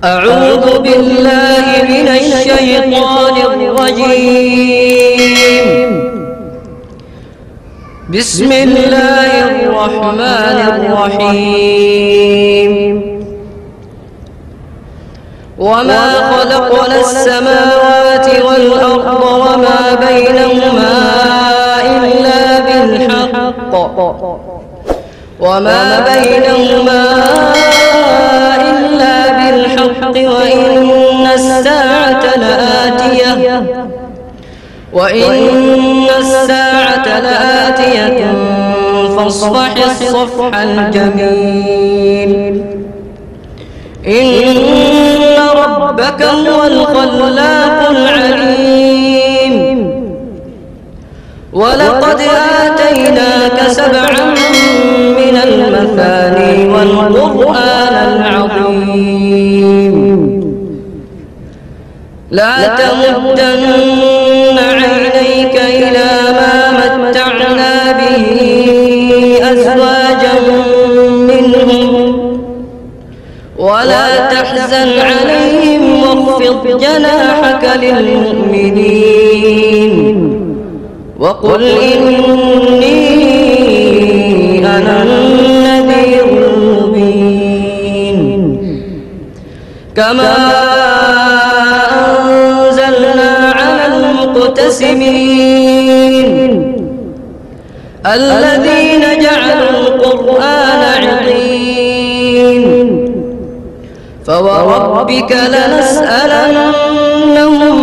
أعوذ بالله من الشيطان الرجيم. بسم الله الرحمن الرحيم. وما خلقنا السماوات والأرض وما بينهما إلا بالحق وإن الساعة لآتية فاصفح الصفح الجميل. إن ربك هو الخلاق العليم. ولقد آتيناك 7 من المثاني والقرآن العظيم. لا تمدن عينيك إلى ما متعنا به أزواجا منهم ولا تحزن عليهم واخفض جناحك للمؤمنين وقل إني أنا النذير المبين. كما أنزلنا على المقتسمين الذين جعلوا القرآن عضين. فوربك لنسألنهم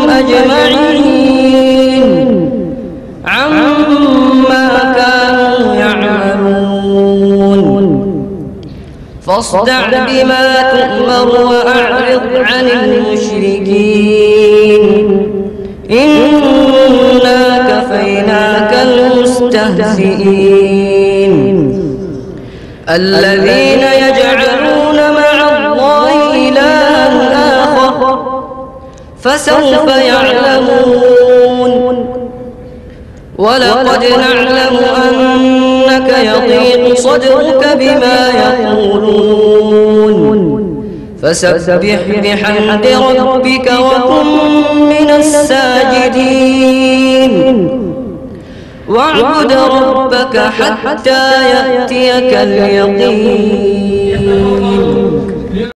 أجمعين عما كانوا يعملون. فاصدع بما تؤمر وأعرض عن المشركين إنا كفيناك المستهزئين. الذين يجعلون مع الله إلها آخر فسوف يعلمون. ولقد نعلم أنك يضيق صدرك بما يقولون فسبح بحمد ربك وكن من الساجدين واعبد ربك حتى يأتيك اليقين.